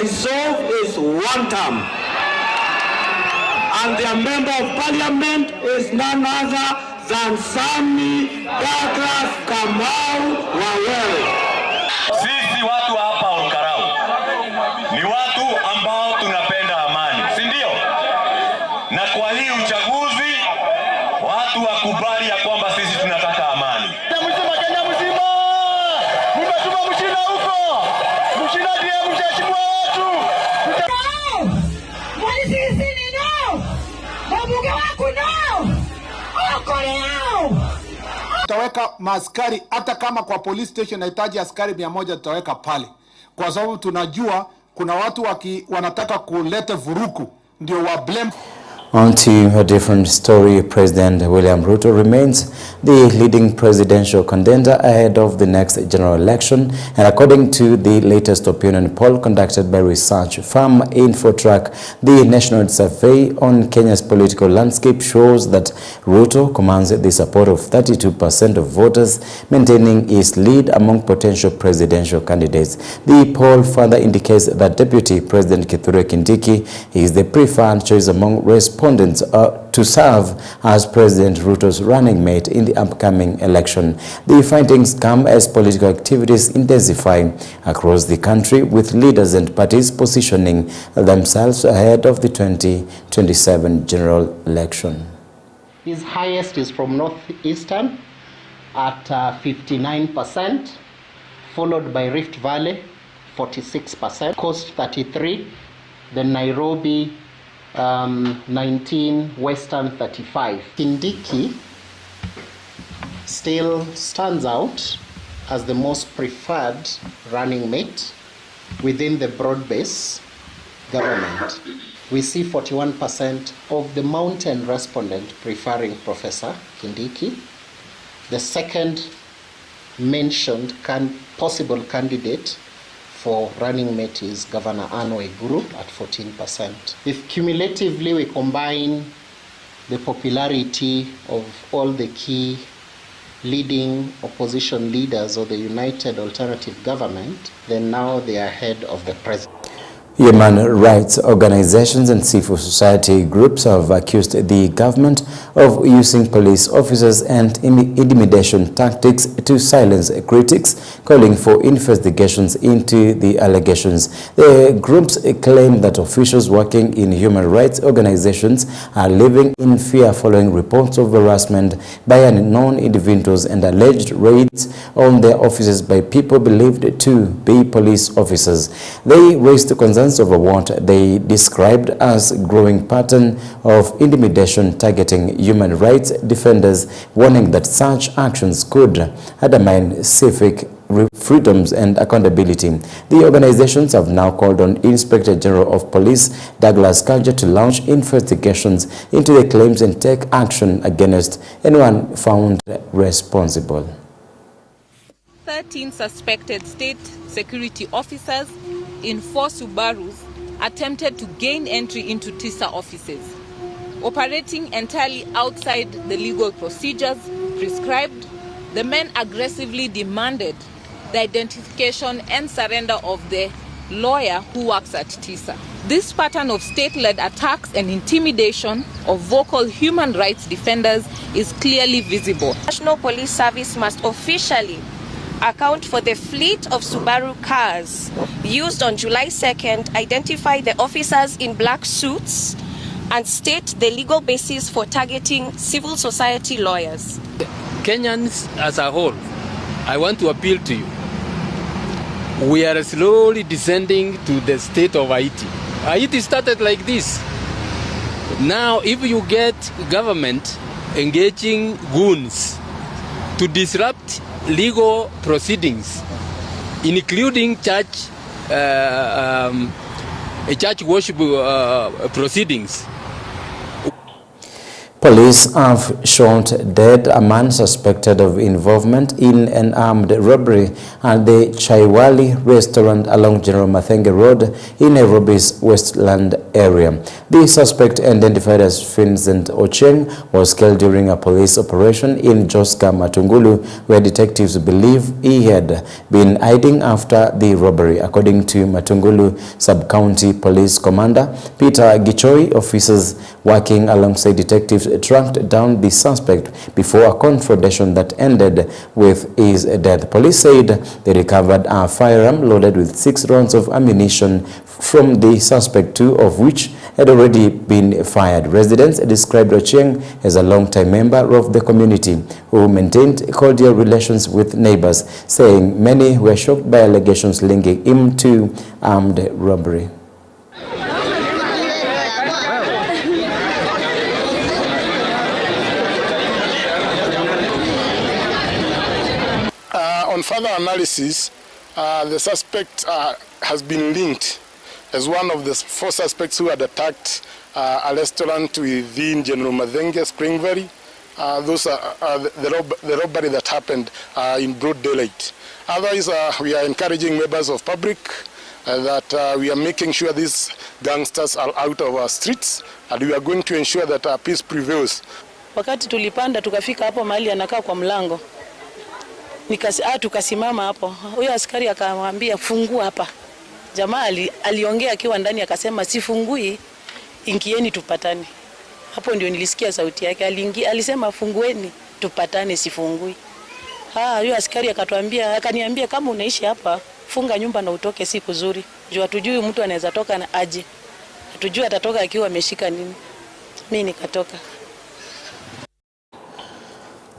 resolve is one term. And their member of parliament is none other than Sami Douglas Kamau Wawere. Sisi watu hapa Olkarau ni watu ambao tunapenda amani, si ndio? Na kwa hii uchaguzi watu wakubali ya kwamba sisi tunataka amani. Kenya mzima mmetuma mshina huko. Mshina ndiye mshachukua watu. Sisi ni nao. Wabunge wako nao. Tutaweka maaskari hata kama kwa police station nahitaji askari 100 tutaweka pale, kwa sababu tunajua kuna watu wanataka kuleta vuruku ndio wa blame. On to a different story, President William Ruto remains the leading presidential contender ahead of the next general election, and according to the latest opinion poll conducted by research firm Infotrack, the national survey on Kenya's political landscape shows that Ruto commands the support of 32% of voters, maintaining his lead among potential presidential candidates. The poll further indicates that Deputy President Kithure Kindiki is the preferred choice among respondents to serve as President Ruto's running mate in the upcoming election. The findings come as political activities intensify across the country, with leaders and parties positioning themselves ahead of the 2027 general election. His highest is from Northeastern at 59%, followed by Rift Valley 46%, Coast 33%, then Nairobi 19, Western 35. Kindiki still stands out as the most preferred running mate within the broad-based government. We see 41% of the mountain respondent preferring Professor Kindiki. The second mentioned possible candidate for running mate is Governor Anne Waiguru at 14%. If cumulatively we combine the popularity of all the key leading opposition leaders of the United Alternative Government, then now they are ahead of the president. Human rights organizations and civil society groups have accused the government of using police officers and intimidation tactics to silence critics, calling for investigations into the allegations. The groups claim that officials working in human rights organizations are living in fear following reports of harassment by unknown individuals and alleged raids on their offices by people believed to be police officers. They raised concerns over what they described as growing pattern of intimidation targeting human rights defenders, warning that such actions could undermine civic freedoms and accountability. The organizations have now called on Inspector General of Police Douglas Kanja to launch investigations into the claims and take action against anyone found responsible. 13 suspected state security officers in 4 Subarus attempted to gain entry into TISA offices. Operating entirely outside the legal procedures prescribed, the men aggressively demanded the identification and surrender of the lawyer who works at TISA. This pattern of state-led attacks and intimidation of vocal human rights defenders is clearly visible. National Police Service must officially account for the fleet of Subaru cars used on July 2nd, identify the officers in black suits, and state the legal basis for targeting civil society lawyers. Kenyans as a whole, I want to appeal to you. We are slowly descending to the state of Haiti. Haiti started like this. Now, if you get government engaging goons to disrupt legal proceedings, including church worship proceedings. Police have shot dead a man suspected of involvement in an armed robbery at the Chaiwali restaurant along General Mathenge Road in Nairobi's Westland area. The suspect, identified as Vincent Ocheng, was killed during a police operation in Joska Matungulu, where detectives believe he had been hiding after the robbery. According to Matungulu Sub-County Police Commander Peter Gichoi, officers working alongside detectives tracked down the suspect before a confrontation that ended with his death. Police said they recovered a firearm loaded with 6 rounds of ammunition from the suspect, 2 of which had already been fired. Residents described Ocheng as a long-time member of the community who maintained cordial relations with neighbors, saying many were shocked by allegations linking him to armed robbery. On further analysis, the suspect has been linked as one of the 4 suspects who had attacked a restaurant within General Mathenge, Spring Valley. Those are the robbery that happened in broad daylight. Otherwise, we are encouraging members of public that we are making sure these gangsters are out of our streets, and we are going to ensure that peace prevails. Wakati tulipanda tukafika hapo mahali anakaa kwa mlango. Tukasimama hapo. Huyo askari akamwambia fungua hapa. Jamaa aliongea akiwa ndani akasema sifungui, ingieni tupatane. Hapo ndio nilisikia sauti yake. Alisema fungueni tupatane, sifungui. Huyo askari akaniambia kama unaishi hapa funga nyumba na utoke, si kuzuri. Juu hatujui mtu anaweza toka na aje. Hatujui atatoka akiwa ameshika nini. Mimi nikatoka.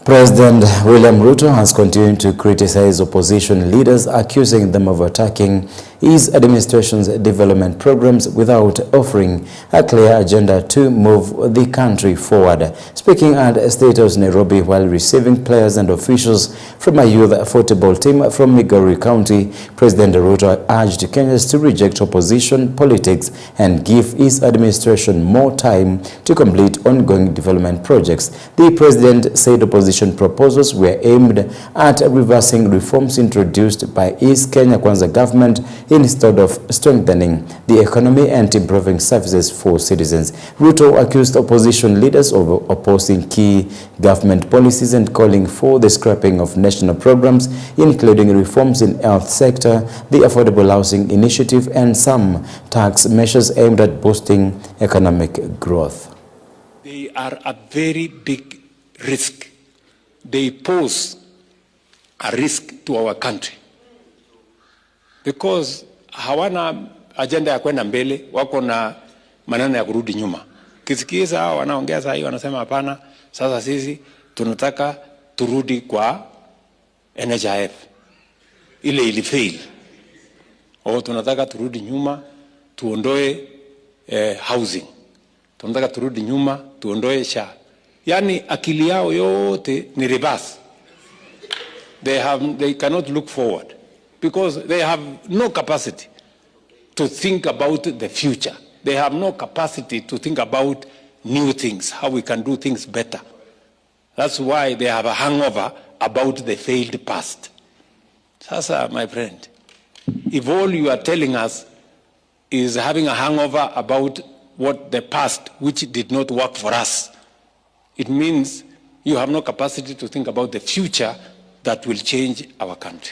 President William Ruto has continued to criticize opposition leaders, accusing them of attacking his administration's development programs without offering a clear agenda to move the country forward. Speaking at State House Nairobi while receiving players and officials from a youth football team from Migori County, President Ruto urged Kenyans to reject opposition politics and give his administration more time to complete ongoing development projects. The president said opposition proposals were aimed at reversing reforms introduced by his Kenya Kwanza government instead of strengthening the economy and improving services for citizens. Ruto accused opposition leaders of opposing key government policies and calling for the scrapping of national programs, including reforms in health sector, the affordable housing initiative, and some tax measures aimed at boosting economic growth. They are a very big risk. They pose a risk to our country because hawana agenda ya kwenda mbele, wako na maneno ya kurudi nyuma. Kisikiza hao wanaongea sasa hivi wanasema hapana, sasa sisi tunataka turudi kwa NHIF ile ilifail. Tunataka turudi nyuma tuondoe housing. Tunataka turudi nyuma tuondoe SHA. Yani akili yao yote ni reverse. They cannot look forward because they have no capacity to think about the future. They have no capacity to think about new things, how we can do things better. That's why they have a hangover about the failed past. Sasa, my friend, if all you are telling us is having a hangover about what the past, which did not work for us, it means you have no capacity to think about the future that will change our country.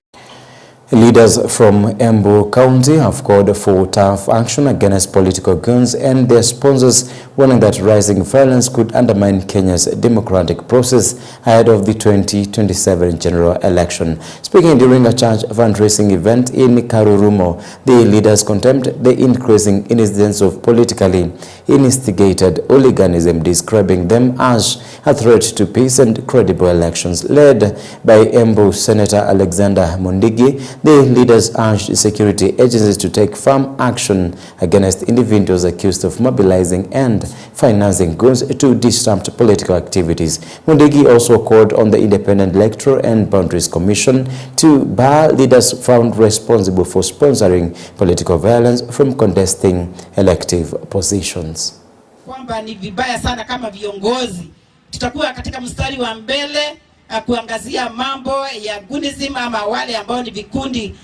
Leaders from Embu County have called for tough action against political goons and their sponsors, warning that rising violence could undermine Kenya's democratic process ahead of the 2027 general election. Speaking during a church fundraising event in Karurumo, the leaders condemned the increasing incidents of politically instigated hooliganism, describing them as a threat to peace and credible elections. Led by Embu Senator Alexander Mondigi, the leaders urged security agencies to take firm action against individuals accused of mobilizing and financing goons to disrupt political activities. Mondigi also called on the Independent Electoral and Boundaries Commission to bar leaders found responsible for sponsoring political violence from contesting elective positions. Kwamba ni vibaya sana kama viongozi tutakuwa katika mstari wa mbele kuangazia mambo ya gunism ama wale ambao ni vikundi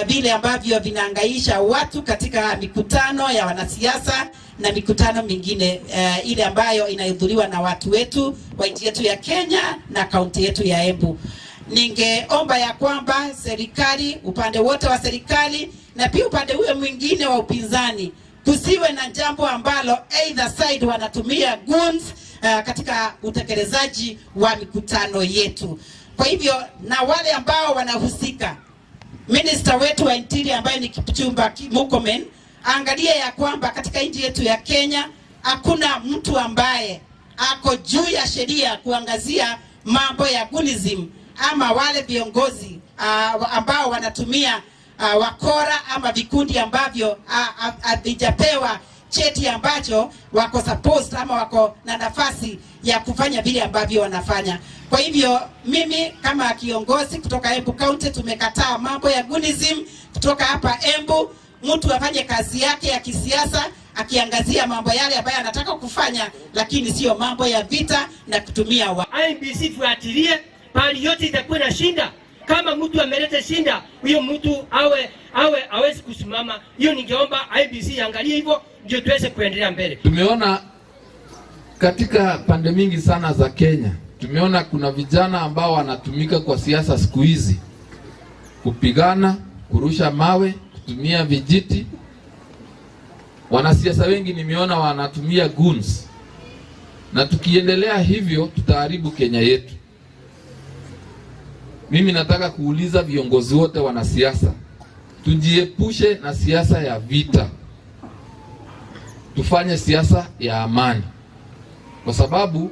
vile ambavyo vinaangaisha watu katika mikutano ya wanasiasa na mikutano mingine ile ambayo inahudhuriwa na watu wetu wa nchi yetu ya Kenya na kaunti yetu ya Embu. Ningeomba ya kwamba serikali, upande wote wa serikali na pia upande huo mwingine wa upinzani, kusiwe na jambo ambalo either side wanatumia goons katika utekelezaji wa mikutano yetu. Kwa hivyo na wale ambao wanahusika, Minister wetu wa Interior ambaye ni Kipchumba Murkomen, angalia ya kwamba katika nchi yetu ya Kenya hakuna mtu ambaye ako juu ya sheria kuangazia mambo ya gunism ama wale viongozi ambao wanatumia wakora ama vikundi ambavyo havijapewa cheti ambacho wako supposed ama wako na nafasi ya kufanya vile ambavyo wanafanya. Kwa hivyo mimi kama kiongozi kutoka Embu County tumekataa mambo ya gunism kutoka hapa Embu. Mtu afanye kazi yake ya kisiasa akiangazia mambo yale ambayo anataka kufanya, lakini sio mambo ya vita na kutumia IBC fuatilie pali yote itakuwa na shinda. Kama mtu ameleta shinda, huyo mtu hawezi kusimama. Hiyo ningeomba IBC angalie hivyo ndio tuweze kuendelea mbele. Tumeona katika pande mingi sana za Kenya, tumeona kuna vijana ambao wanatumika kwa siasa siku hizi, kupigana, kurusha mawe, kutumia vijiti. Wanasiasa wengi nimeona wanatumia goons. Na tukiendelea hivyo tutaharibu Kenya yetu. Mimi nataka kuuliza viongozi wote wanasiasa, tujiepushe na siasa ya vita. Tufanye siasa ya amani. Kwa sababu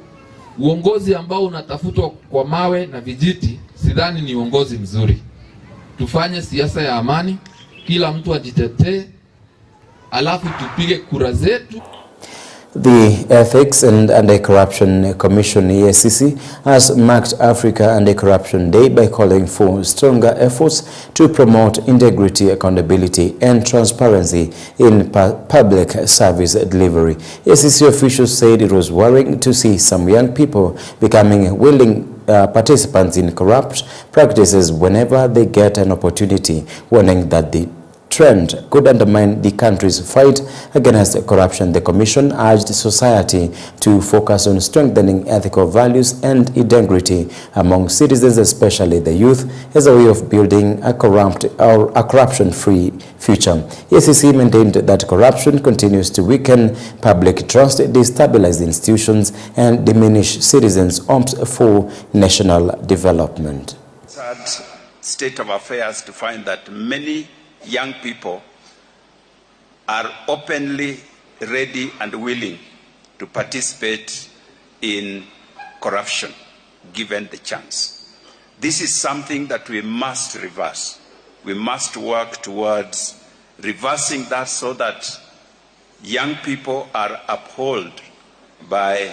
uongozi ambao unatafutwa kwa mawe na vijiti sidhani ni uongozi mzuri. Tufanye siasa ya amani, kila mtu ajitetee, alafu tupige kura zetu. The Ethics and Anti-Corruption Commission (EACC) has marked Africa Anti-Corruption Day by calling for stronger efforts to promote integrity, accountability and transparency in public service delivery. EACC officials said it was worrying to see some young people becoming willing participants in corrupt practices whenever they get an opportunity, warning that the trend could undermine the country's fight against corruption. The Commission urged society to focus on strengthening ethical values and integrity among citizens, especially the youth, as a way of building a corruption-free future. EACC maintained that corruption continues to weaken public trust, destabilize institutions, and diminish citizens' hopes for national development. Sad state of affairs to find that many young people are openly ready and willing to participate in corruption given the chance. This is something that we must reverse. We must work towards reversing that so that young people are upheld by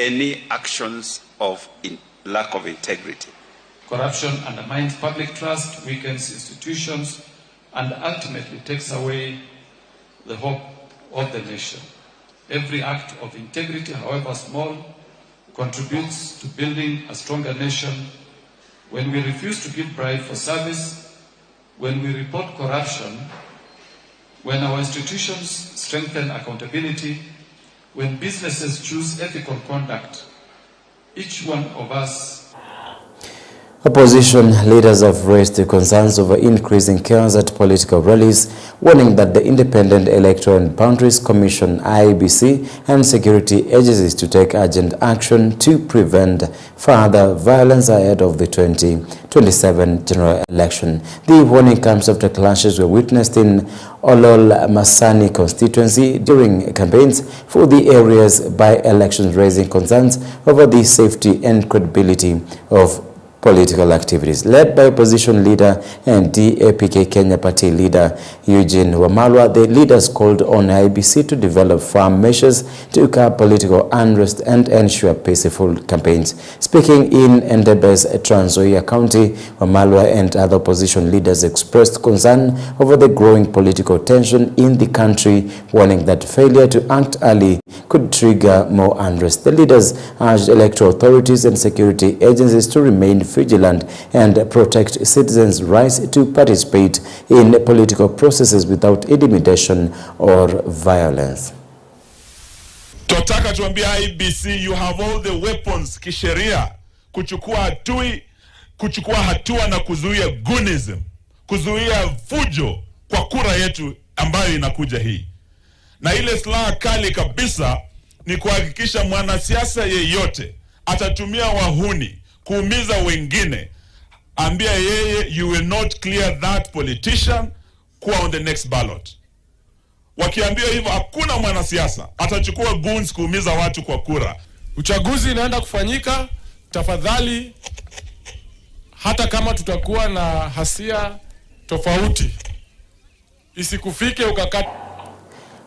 any actions of lack of integrity. Corruption undermines public trust, weakens institutions, and ultimately takes away the hope of the nation. Every act of integrity, however small, contributes to building a stronger nation. When we refuse to give bribe for service, when we report corruption, when our institutions strengthen accountability, when businesses choose ethical conduct, each one of us. Opposition leaders have raised concerns over increasing chaos at political rallies, warning that the Independent Electoral and Boundaries Commission (IEBC) and security agencies to take urgent action to prevent further violence ahead of the 2027 general election. The warning comes after clashes were witnessed in Olol Masani constituency during campaigns for the area's by-elections, raising concerns over the safety and credibility of political activities. Led by opposition leader and DAPK Kenya Party leader Eugene Wamalwa, the leaders called on IEBC to develop firm measures to curb political unrest and ensure peaceful campaigns. Speaking in Endebe's Trans Nzoia County, Wamalwa and other opposition leaders expressed concern over the growing political tension in the country, warning that failure to act early could trigger more unrest. The leaders urged electoral authorities and security agencies to remain vigilant and protect citizens' rights to participate in political processes without intimidation or violence. Tunataka tuambie IEBC, you have all the weapons kisheria kuchukua hatua na kuzuia goonism, kuzuia fujo kwa kura yetu ambayo inakuja hii. Na ile silaha kali kabisa ni kuhakikisha mwanasiasa yeyote atatumia wahuni kuumiza wengine, ambia yeye, you will not clear that politician kuwa on the next ballot. Wakiambia hivyo, hakuna mwanasiasa atachukua goons kuumiza watu kwa kura. Uchaguzi inaenda kufanyika, tafadhali, hata kama tutakuwa na hasia tofauti, isikufike ukakati.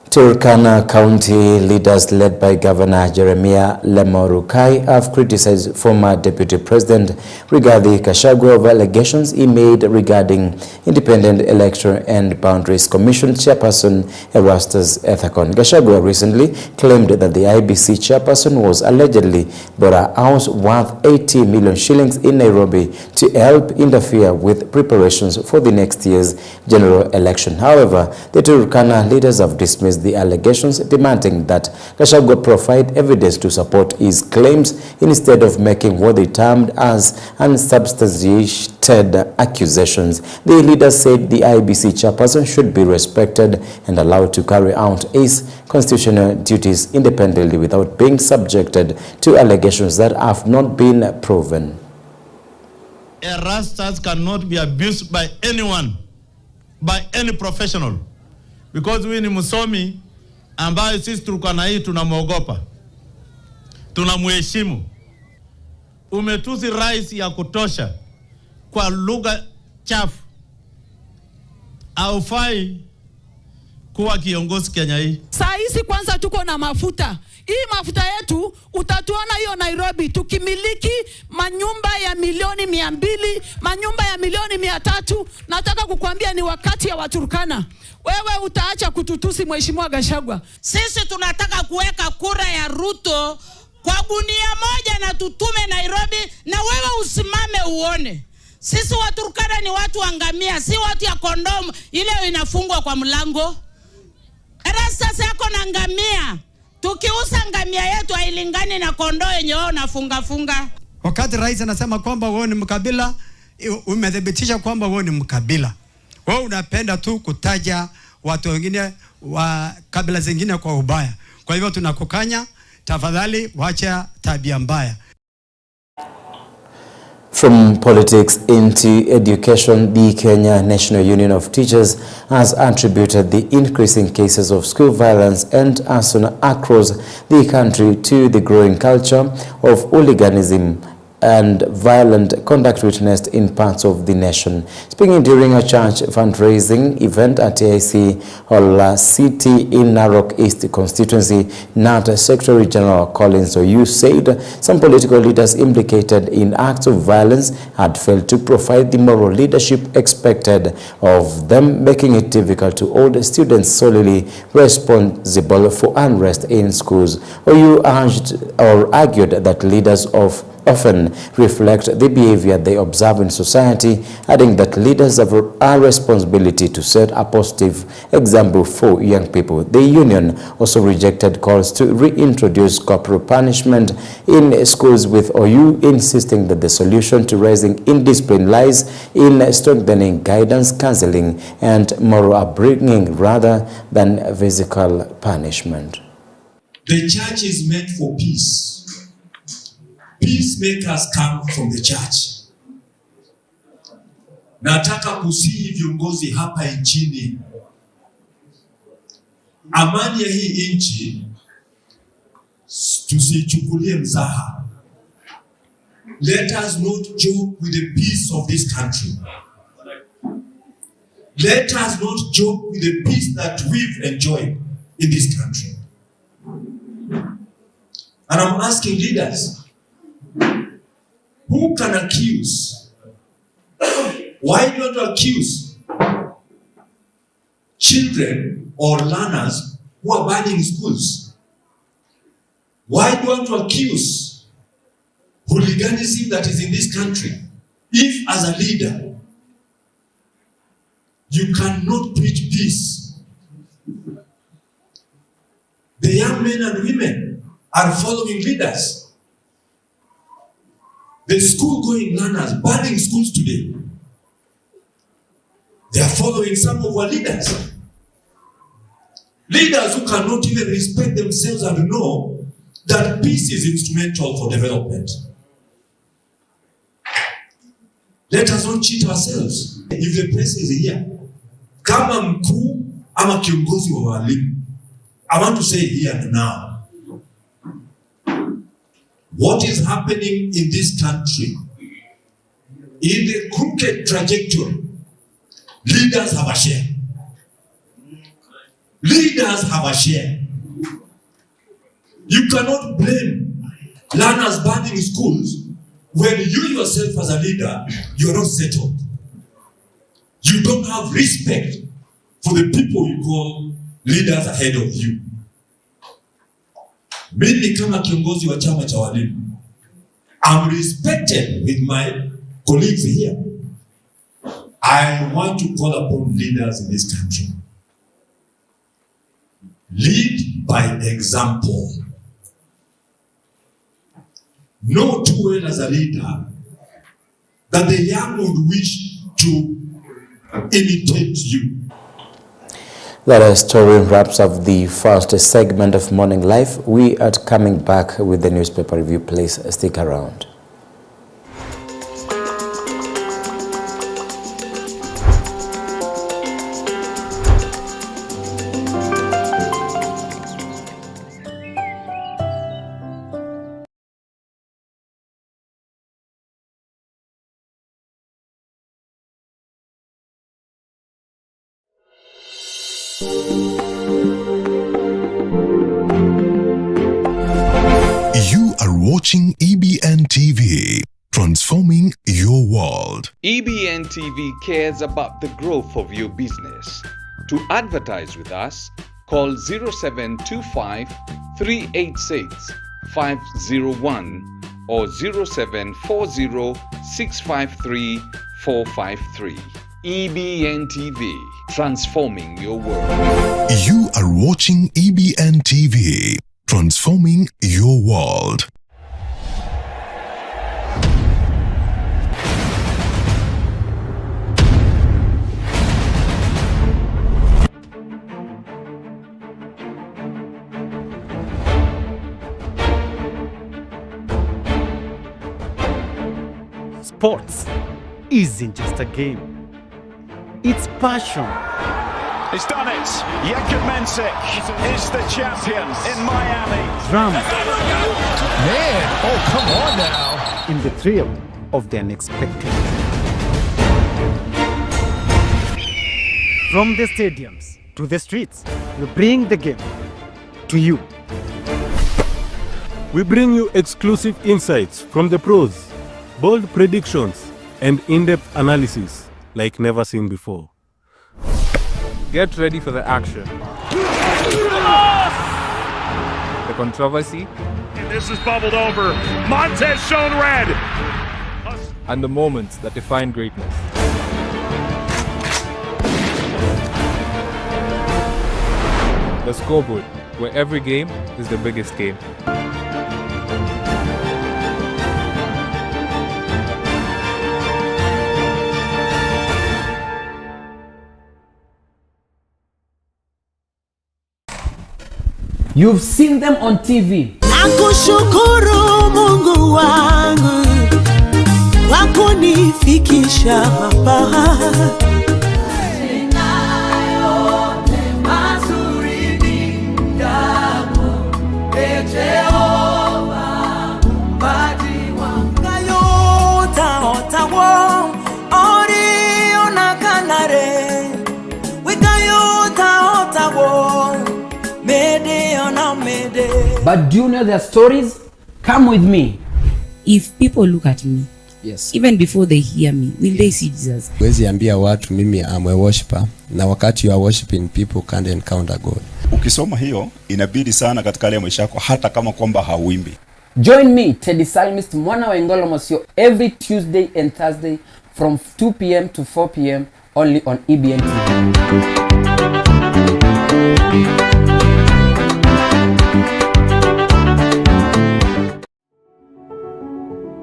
Turkana County leaders led by Governor Jeremiah Lemorukai have criticized former Deputy President Rigathi Gachagua of allegations he made regarding Independent Electoral and Boundaries Commission Chairperson Erastus Ethekon. Gachagua recently claimed that the IEBC chairperson was allegedly bought a house worth 80 million shillings in Nairobi to help interfere with preparations for the next year's general election. However, the Turkana leaders have dismissed the allegations, demanding that Gachagua provide evidence to support his claims instead of making what they termed as unsubstantiated accusations. The leaders said the IEBC chairperson should be respected and allowed to carry out his constitutional duties independently without being subjected to allegations that have not been proven. Erastus cannot be abused by anyone, by any professional. Because we ni msomi ambaye sisi Turkana hii tunamwogopa, tunamheshimu. Umetusi rais ya kutosha kwa lugha chafu, haufai kuwa kiongozi Kenya hii. Saa hizi kwanza tuko na mafuta. Hii mafuta yetu utatuona hiyo Nairobi tukimiliki manyumba ya milioni 200, manyumba ya milioni 300. Nataka kukuambia ni wakati ya Waturkana. Wewe utaacha kututusi Mheshimiwa Gachagua. Sisi tunataka kuweka kura ya Ruto kwa gunia moja na tutume Nairobi, na wewe usimame uone. Sisi Waturkana ni watu wangamia, si watu ya kondomu ile inafungwa kwa mlango. Erastus yako na ngamia. Tukiusa ngamia yetu hailingani na kondoo yenye wao nafunga. Wakati rais anasema kwamba wewe ni mkabila, umedhibitisha kwamba wewe ni mkabila. Wewe unapenda tu kutaja watu wengine wa kabila zingine kwa ubaya. Kwa hivyo tunakukanya, tafadhali wacha tabia mbaya. From politics into education, the Kenya National Union of Teachers has attributed the increasing cases of school violence and arson across the country to the growing culture of hooliganism and violent conduct witnessed in parts of the nation. Speaking during a church fundraising event at AIC Hall City in Narok East constituency, NAT Secretary General Collins Oyu said some political leaders implicated in acts of violence had failed to provide the moral leadership expected of them, making it difficult to hold students solely responsible for unrest in schools. Oyu argued that leaders often reflect the behavior they observe in society, adding that leaders have a responsibility to set a positive example for young people. The union also rejected calls to reintroduce corporal punishment in schools, with OU insisting that the solution to rising indiscipline lies in strengthening guidance, counseling, and moral upbringing rather than physical punishment. The church is meant for peace. Peacemakers come from the church. Nataka kusihi viongozi hapa nchini, amani ya hii nchi tusichukulie mzaha. Let us not joke with the peace of this country. Let us not joke with the peace that we've enjoyed in this country. And I'm asking leaders, who can accuse? Why not accuse children or learners who are burning schools? Why do you want to accuse hooliganism that is in this country? If as a leader, you cannot preach peace. The young men and women are following leaders. The school-going learners burning schools today, they are following some of our leaders. Leaders who cannot even respect themselves and know that peace is instrumental for development. Let us not cheat ourselves. If the press is here, kama mkuu ama kiongozi wa walimu, I want to say here and now, what is happening in this country, in the crooked trajectory, leaders have a share. Leaders have a share. You cannot blame learners burning schools when you yourself as a leader, you are not settled. You don't have respect for the people you call leaders ahead of you. Mimi kama kiongozi wa chama cha walimu, I'm respected with my colleagues here. I want to call upon leaders in this country. Lead by example. Know too well as a leader that the young would wish to imitate you. That story wraps up the first segment of Morning Life. We are coming back with the newspaper review. Please stick around. You are watching EBN TV, transforming your world. EBN TV cares about the growth of your business. To advertise with us, call 0725 386 501 or 0740 653 453. EBN TV, transforming your world. You are watching EBN TV, transforming your world. Sports isn't just a game. It's passion. He's done it. Jakub Mensik is the champion in Miami. Drama. Man, oh, come on now. In the thrill of the unexpected. From the stadiums to the streets, we bring the game to you. We bring you exclusive insights from the pros, bold predictions, and in-depth analysis like never seen before. Get ready for the action, the controversy, And this is bubbled over. Montez shown red. and the moments that define greatness. The Scoreboard, where every game is the biggest game. You've seen them on TV. Nakushukuru Mungu wangu kwa kunifikisha hapa. But do you know their stories? Come with me. If people look at me, yes, even before they hear me, will they see Jesus? Wezi ambia watu mimi am a worshiper, na wakati you are worshiping people can't encounter God. Ukisoma hiyo inabidi sana katika ile maisha yako hata kama kwamba hauimbi. Join me, Teddy Psalmist Mwana wa Ngolo Mosio, every Tuesday and Thursday from 2 p.m. to 4 p.m. only on EBN TV.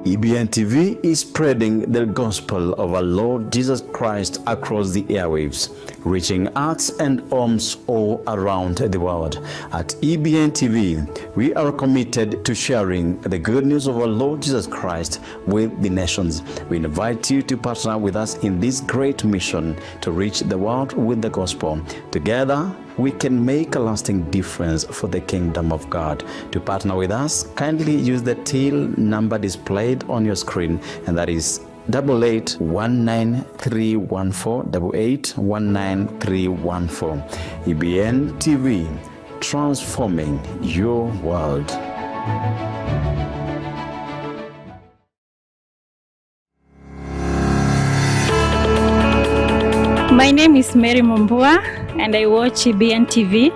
EBN TV is spreading the gospel of our Lord Jesus Christ across the airwaves, reaching hearts and homes all around the world. At EBN TV, we are committed to sharing the good news of our Lord Jesus Christ with the nations. We invite you to partner with us in this great mission to reach the world with the gospel. Together, we can make a lasting difference for the kingdom of God. To partner with us, kindly use the till number displayed on your screen, and that is 8819 EBN TV, transforming your world. My name is Mary Mombua and I watch EBN TV.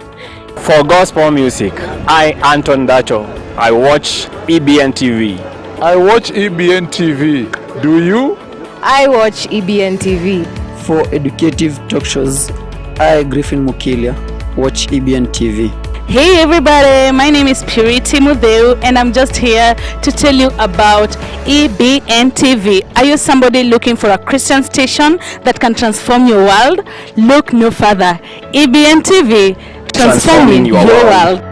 For gospel music, I, Anton Dacho, I watch EBN TV. I watch EBN TV. Do you? I watch EBN TV. For educative talk shows, I, Griffin Mukilia, watch EBN TV. Hey everybody, my name is Purity Mudeu and I'm just here to tell you about EBN TV. Are you somebody looking for a Christian station that can transform your world? Look no further. EBN TV, transforming your world.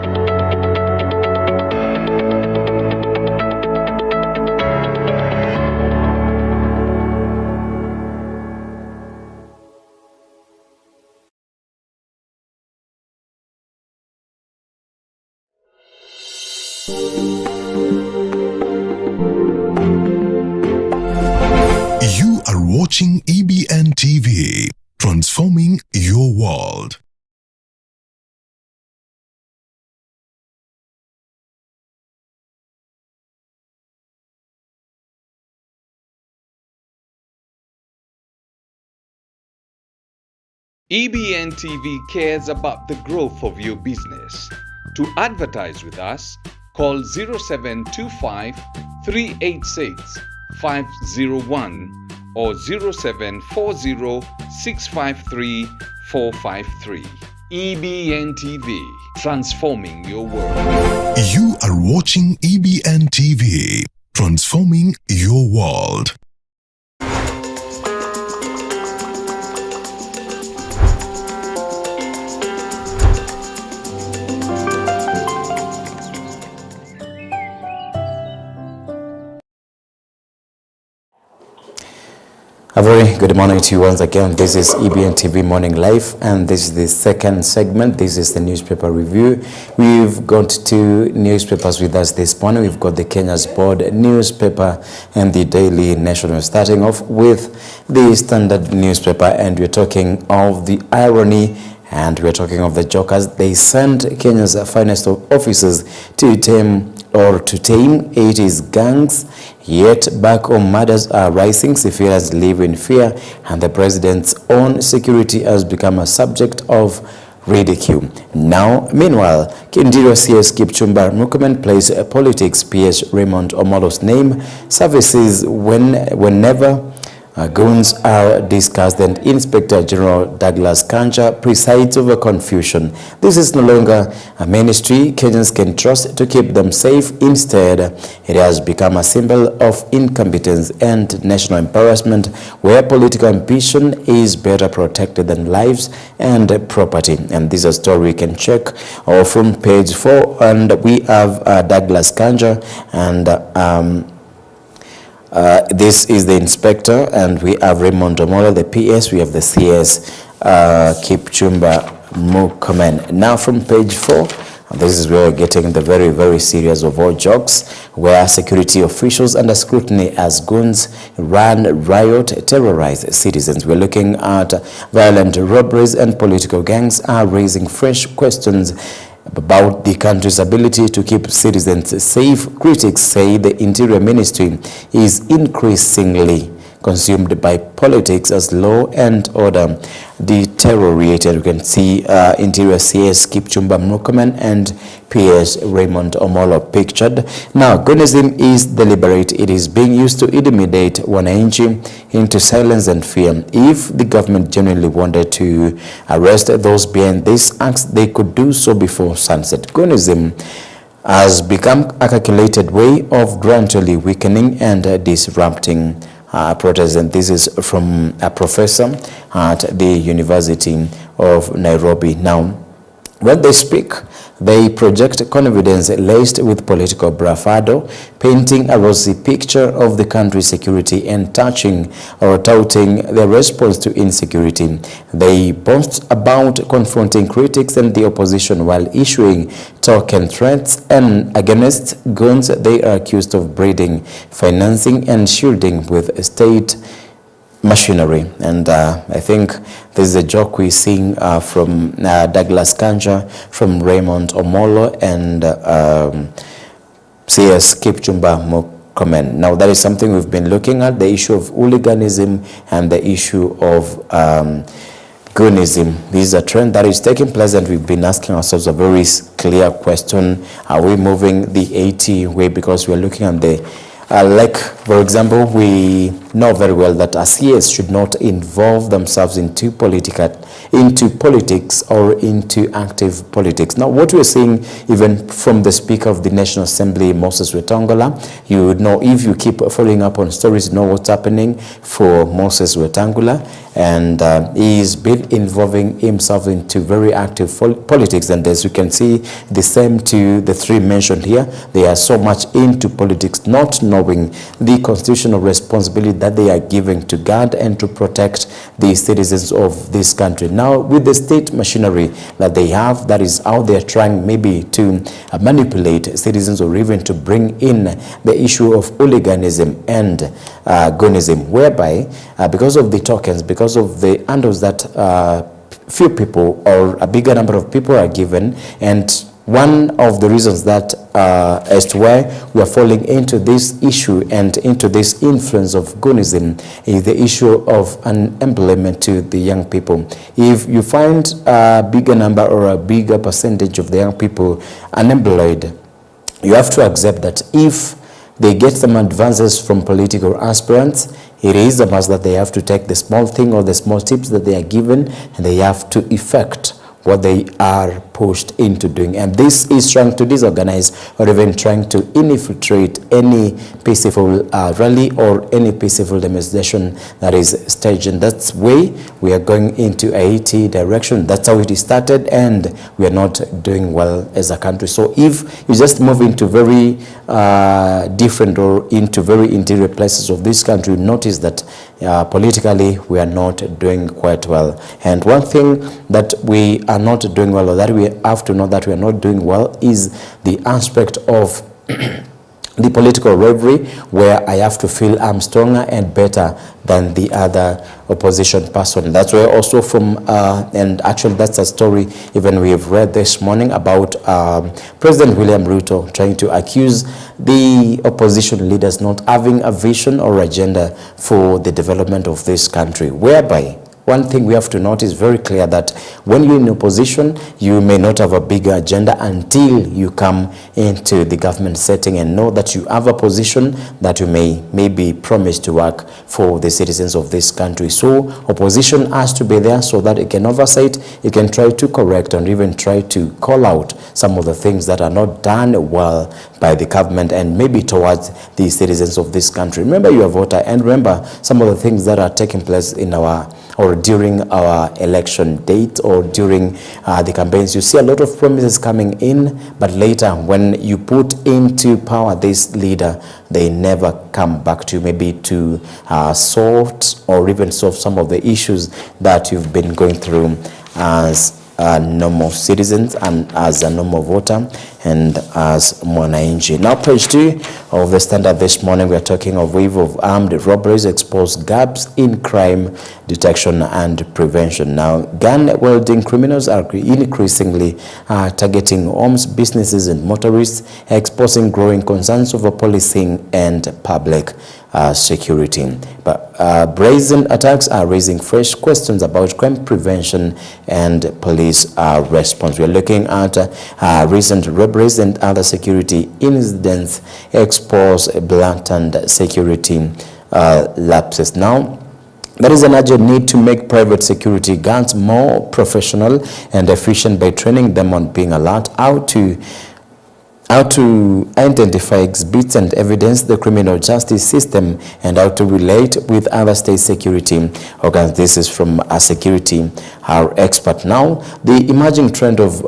You are watching EBN TV, transforming your world. EBN TV cares about the growth of your business. To advertise with us, call 0725 386 501 or 0740 653 453. EBN TV, transforming your world. You are watching EBN TV, transforming your world. A very good morning to you once again. This is EBN TV Morning Live, and this is the second segment. This is the newspaper review. We've got two newspapers with us this morning. We've got the Kenya's Board newspaper and the Daily National. Starting off with the Standard newspaper, and we're talking of the irony and we're talking of the jokers. They sent Kenya's finest officers to tame 80s gangs, yet back home murders are rising, civilians live in fear, and the president's own security has become a subject of ridicule. Now, meanwhile, Kinjiro CS Kipchumba Murkomen plays politics. PS Raymond Omolo's name surfaces whenever goons are discussed, and Inspector General Douglas Kanja presides over confusion. This is no longer a ministry Kenyans can trust to keep them safe. Instead, it has become a symbol of incompetence and national embarrassment, where political ambition is better protected than lives and property. And this is a story we can check from page 4, and we have Douglas Kanja, and this is the inspector, and we have Raymond Omolo, the PS. We have the CS Kipchumba Murkomen. Now from page 4, this is where we're getting the very, very serious of all jokes, where security officials under scrutiny as goons ran riot, terrorized citizens. We're looking at violent robberies, and political gangs are raising fresh questions about the country's ability to keep citizens safe. Critics say the Interior Ministry is increasingly consumed by politics as law and order deteriorated. You can see Interior CS Kipchumba Murkomen and PS Raymond Omolo pictured. Now, Gunism is deliberate. It is being used to intimidate wananchi into silence and fear. If the government genuinely wanted to arrest those behind these acts, they could do so before sunset. Gunism has become a calculated way of gradually weakening and disrupting protests, and this is from a professor at the University of Nairobi. Now, when they speak, they project confidence laced with political bravado, painting a rosy picture of the country's security and touting their response to insecurity. They boast about confronting critics and the opposition while issuing token threats, and against guns they are accused of breeding, financing and shielding with state machinery. And I think this is a joke we're seeing from Douglas Kanja, from Raymond Omolo, and CS Kipchumba Murkomen. Now, that is something we've been looking at, the issue of hooliganism and the issue of Gunism. This is a trend that is taking place, and we've been asking ourselves a very clear question: are we moving the 80 way? Because we're looking at the like, for example, we know very well that CS should not involve themselves into politics or into active politics. Now, what we're seeing even from the Speaker of the National Assembly, Moses Wetangula, you would know, if you keep following up on stories, you know what's happening for Moses Wetangula, and he's been involving himself into very active politics. And as you can see, the same to the three mentioned here, they are so much into politics, not knowing the constitutional responsibility that they are giving to guard and to protect the citizens of this country. Now, with the state machinery that they have, that is out there trying maybe to manipulate citizens, or even to bring in the issue of hooliganism and Gunism, whereby because of the tokens, because of the handles that few people or a bigger number of people are given, and one of the reasons that as to why we are falling into this issue and into this influence of Gunism is the issue of unemployment to the young people. If you find a bigger number or a bigger percentage of the young people unemployed, you have to accept that if they get some advances from political aspirants, it is a must that they have to take the small thing or the small tips that they are given, and they have to effect what they are pushed into doing. And this is trying to disorganize or even trying to infiltrate any peaceful rally or any peaceful demonstration that is staged. And that's way we are going into a 80 direction. That's how it started, and we are not doing well as a country. So if you just move into very different or into very interior places of this country, notice that politically we are not doing quite well. And one thing that we are not doing well, or that we have to know that we are not doing well, is the aspect of the political rivalry, where I have to feel I'm stronger and better than the other opposition person. That's where also from, and actually that's a story even we have read this morning about President William Ruto trying to accuse the opposition leaders not having a vision or agenda for the development of this country, whereby one thing we have to note is very clear that when you're in opposition, you may not have a bigger agenda until you come into the government setting and know that you have a position that you may maybe promise to work for the citizens of this country. So opposition has to be there so that it can oversight, it can try to correct and even try to call out some of the things that are not done well by the government and maybe towards the citizens of this country. Remember, you're a voter, and remember some of the things that are taking place in our or during our election date or during the campaigns. You see a lot of promises coming in, but later when you put into power this leader, they never come back to you, maybe to sort or even solve some of the issues that you've been going through as normal citizens and as a normal voter and as mwananchi. Now, page 2 of the Standard this morning, we are talking of wave of armed robberies expose gaps in crime detection and prevention. Now, gun-wielding criminals are increasingly targeting homes, businesses and motorists, exposing growing concerns over policing and public security. But brazen attacks are raising fresh questions about crime prevention and police response. We are looking at recent robberies and other security incidents expose blatant security lapses. Now, there is an urgent need to make private security guards more professional and efficient by training them on being alert, how to identify exhibits and evidence the criminal justice system, and how to relate with other state security organs. This is from a security expert. Now, the emerging trend of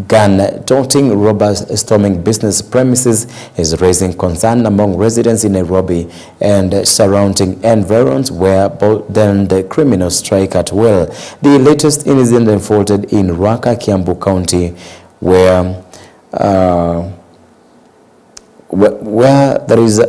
gun-toting robbers storming business premises is raising concern among residents in Nairobi and surrounding environs where the criminals strike at will. The latest incident unfolded in Ruaka, Kiambu County, where there is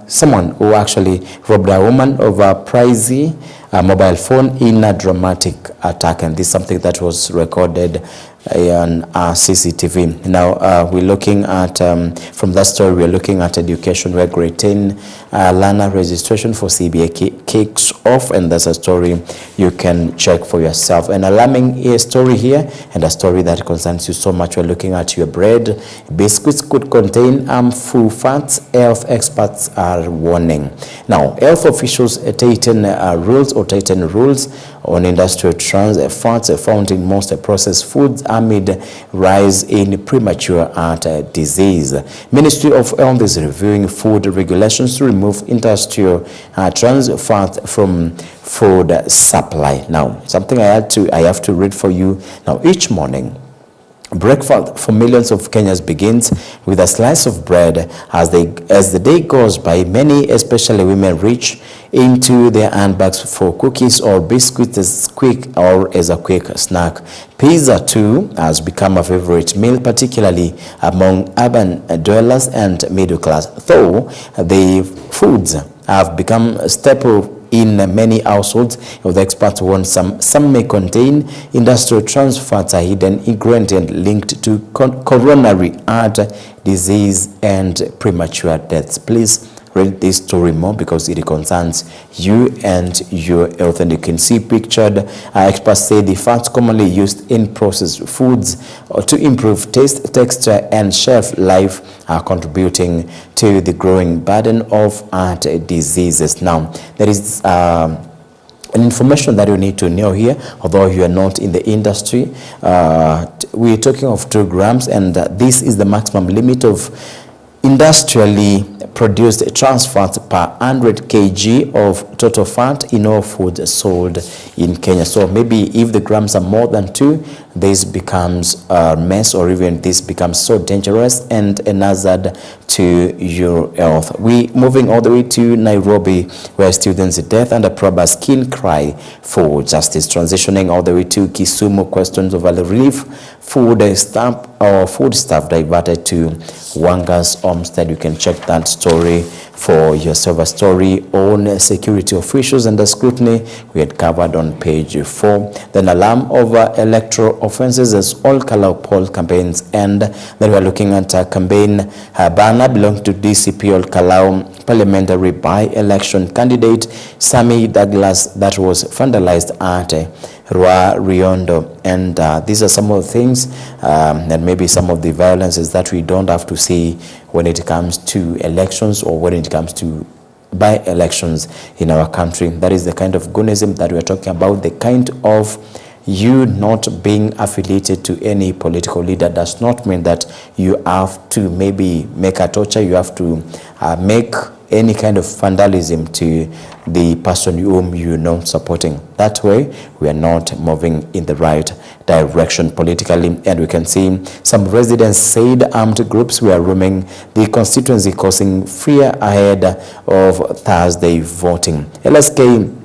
someone who actually robbed a woman of a pricey mobile phone in a dramatic attack, and this is something that was recorded on CCTV. Now we're looking at from that story, we're looking at education where grade 10 learner registration for CBA kicks off, and that's a story you can check for yourself. An alarming story here, and a story that concerns you so much. We're looking at your bread. Biscuits could contain harmful fats, health experts are warning. Now, health officials tighten rules on industrial trans fats found in most processed foods amid rise in premature heart disease. Ministry of Health is reviewing food regulations to remove industrial trans fats from food supply. Now, something I have to read for you. Now, each morning, breakfast for millions of Kenyans begins with a slice of bread. As the day goes by, many, especially women, reach into their handbags for cookies or biscuits as a quick snack. Pizza too has become a favorite meal, particularly among urban dwellers and middle class. Though the foods have become a staple in many households, the experts warn some may contain industrial trans fats, a hidden ingredient linked to coronary heart disease and premature deaths. Please read this story more because it concerns you and your health. And you can see pictured, experts say the fats commonly used in processed foods to improve taste, texture and shelf life are contributing to the growing burden of heart diseases. Now, there is an information that you need to know here, although you are not in the industry. We're talking of 2 grams, and this is the maximum limit of industrially produced trans fats per 100 kg of total fat in all foods sold in Kenya. So maybe if the grams are more than 2, this becomes a mess, or even this becomes so dangerous and an hazard to your health. We moving all the way to Nairobi, where students' death under proper skin cry for justice. Transitioning all the way to Kisumu, questions of relief, food staff diverted to Wanga's Homestead. You can check that story for yourself. A story on security officials and the scrutiny we had covered on page 4. Then alarm over electoral offenses as all Kalau poll campaigns end. Then we are looking at a campaign banner belonging to DCP All Kalau parliamentary by-election candidate Sammy Douglas that was vandalized at Rua Riondo. And these are some of the things and maybe some of the violences that we don't have to see when it comes to elections or when it comes to by-elections in our country. That is the kind of goonism that we are talking about. The kind of you not being affiliated to any political leader does not mean that you have to maybe make a torture, you have to make any kind of vandalism to the person whom you're not supporting. That way, we are not moving in the right direction politically. And we can see some residents said armed groups were roaming the constituency, causing fear ahead of Thursday voting. LSK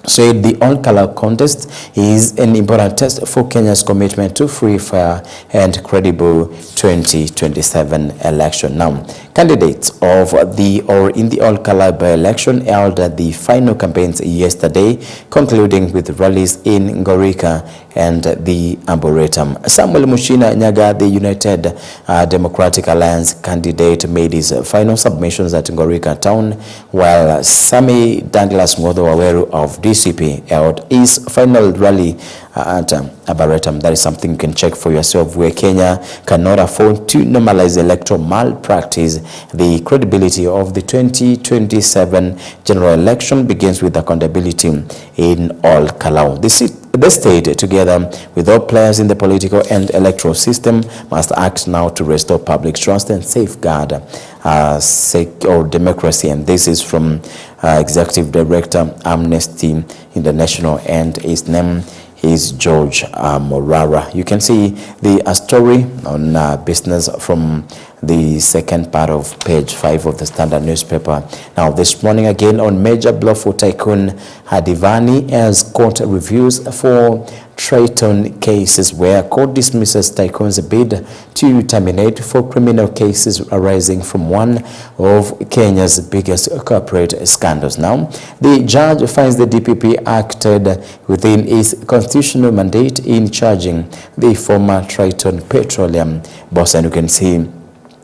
said the all-color contest is an important test for Kenya's commitment to free, fair, and credible 2027 election. Now, candidates in the all-color by-election held the final campaigns yesterday, concluding with rallies in Ngorika and the Arboretum. Samuel Mushina Nyaga, the United Democratic Alliance candidate, made his final submissions at Ngorika town, while Sami Douglas Ngodho Waweru of DCP held his final rally at Arboretum. That is something you can check for yourself, where Kenya cannot afford to normalize electoral malpractice. The credibility of the 2027 general election begins with accountability in all color. The state, together with all players in the political and electoral system, must act now to restore public trust and safeguard democracy. And this is from Executive Director, Amnesty International, and his name is George Morara. You can see the story on business from the second part of page 5 of the Standard newspaper. Now, this morning again on major blow for tycoon Hadivani as court reviews for Triton cases, where court dismisses tycoon's bid to terminate for criminal cases arising from one of Kenya's biggest corporate scandals. Now, the judge finds the DPP acted within its constitutional mandate in charging the former Triton Petroleum boss. And you can see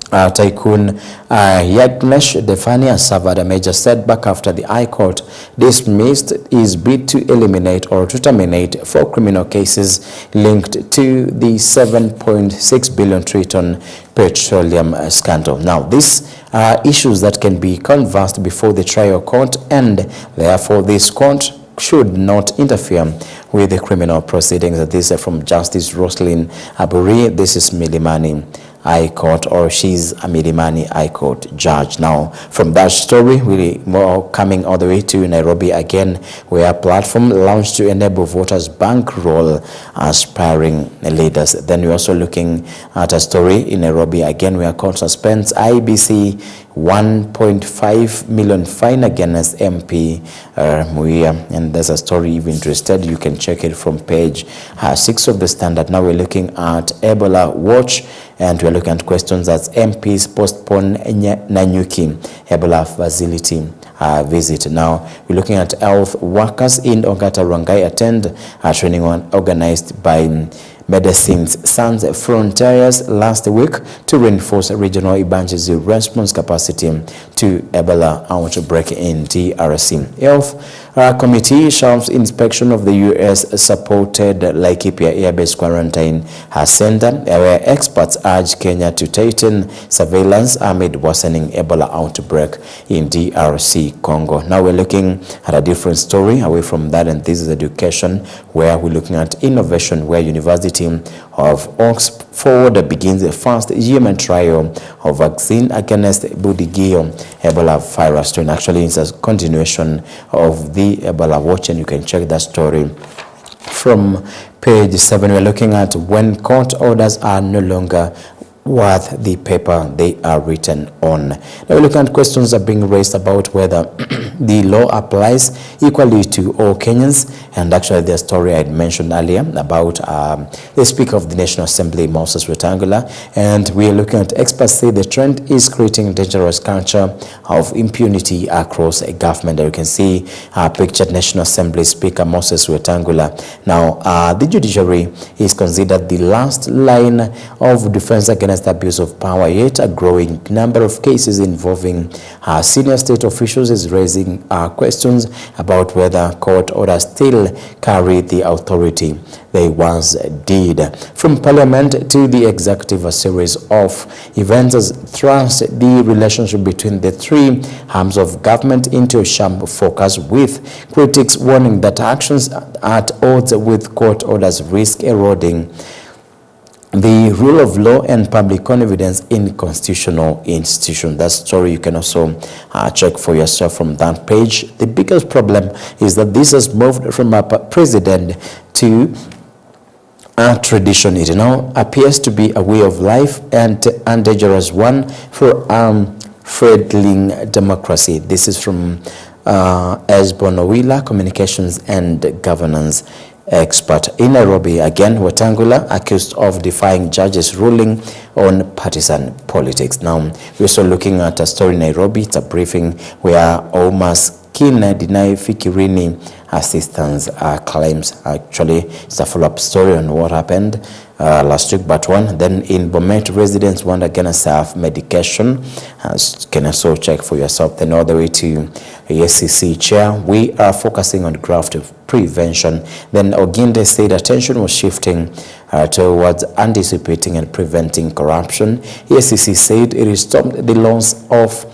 Tycoon Yagnesh Defania suffered a major setback after the High Court dismissed his bid to eliminate or to terminate 4 criminal cases linked to the 7.6 billion Triton petroleum scandal. Now, these are issues that can be conversed before the trial court, and therefore this court should not interfere with the criminal proceedings. This is from Justice Roslyn Aburi. This is Milimani High Court, or she's a Milimani High Court judge. Now, from that story, we're more coming all the way to Nairobi again, where a platform launched to enable voters bankroll aspiring leaders. Then we're also looking at a story in Nairobi again, where court suspends IBC 1.5 million fine against MP Muia. And there's a story, if you're interested, you can check it from page 6 of the Standard. Now we're looking at Ebola Watch, and we're looking at questions as MPs postpone Nanyuki Ebola facility visit. Now we're looking at health workers in Ongata Rongai attend a training organized by Medicines Sans Frontiers last week to reinforce regional emergency response capacity to Ebola outbreak in DRC. Health Committee shelves inspection of the US-supported Laikipia Air-Base Quarantine Center, where experts urge Kenya to tighten surveillance amid worsening Ebola outbreak in DRC Congo. Now we're looking at a different story away from that, and this is education, where we're looking at innovation, where University of Oxford begins the first human trial of vaccine against Budigio Ebola virus strain. Actually, it's a continuation of the Ebola Watch, and you can check that story from page 7. We're looking at when court orders are no longer worth the paper they are written on. Now we're looking at questions are being raised about whether the law applies equally to all Kenyans, and actually the story I had mentioned earlier about the Speaker of the National Assembly, Moses Wetangula, and we are looking at experts say the trend is creating a dangerous culture of impunity across a government. You can see pictured National Assembly Speaker Moses Wetangula. Now the judiciary is considered the last line of defense against abuse of power, yet a growing number of cases involving senior state officials is raising questions about whether court orders still carry the authority they once did. From Parliament to the Executive, a series of events has thrust the relationship between the three arms of government into a sharp focus, with critics warning that actions at odds with court orders risk eroding the rule of law and public confidence in constitutional institutions. That story you can also check for yourself from that page. The biggest problem is that this has moved from a president to a tradition. It now appears to be a way of life and a dangerous one for fledgling democracy. This is from Esbonowila, communications and governance expert. In Nairobi, again, Wetangula accused of defying judges' ruling on partisan politics. Now, we're also looking at a story in Nairobi. It's a briefing where Omas Kina deny Fikirini assistance claims. Actually, it's a follow-up story on what happened last week, but one. Then in Bomet, residents want again self-medication. Can also check for yourself. Then all the way to ESCC chair, we are focusing on graft prevention. Then Oginde said attention was shifting towards anticipating and preventing corruption. ESCC said it stopped the loss of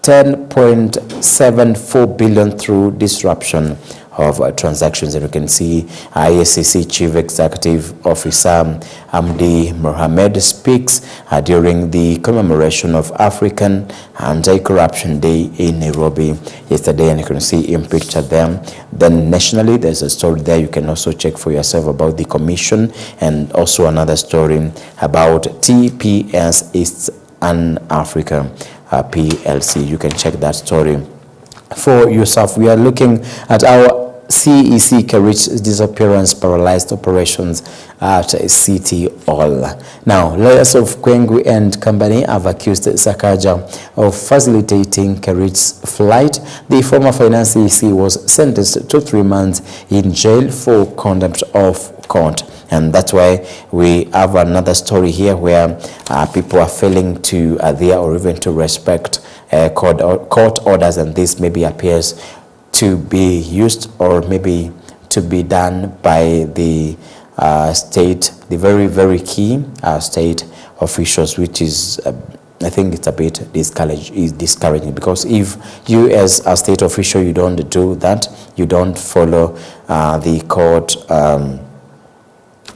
10.74 billion through disruption of transactions. And you can see ISCC Chief Executive Officer Amdi Mohamed speaks during the commemoration of African Anti-Corruption Day in Nairobi yesterday, and you can see him pictured there. Then nationally, there's a story there. You can also check for yourself about the commission, and also another story about TPS East and Africa PLC. You can check that story for yourself. We are looking at our CEC Kerich's disappearance paralyzed operations at City Hall. Now, lawyers of Kwengu and company have accused Sakaja of facilitating Kerich's flight. The former finance CEC was sentenced to 3 months in jail for contempt of court. And that's why we have another story here where people are failing to adhere or even to respect court orders, and this maybe appears to be used or maybe to be done by the state, the very, very key state officials, which is I think it's a bit discouraging, because if you as a state official, you don't do that, you don't follow the court,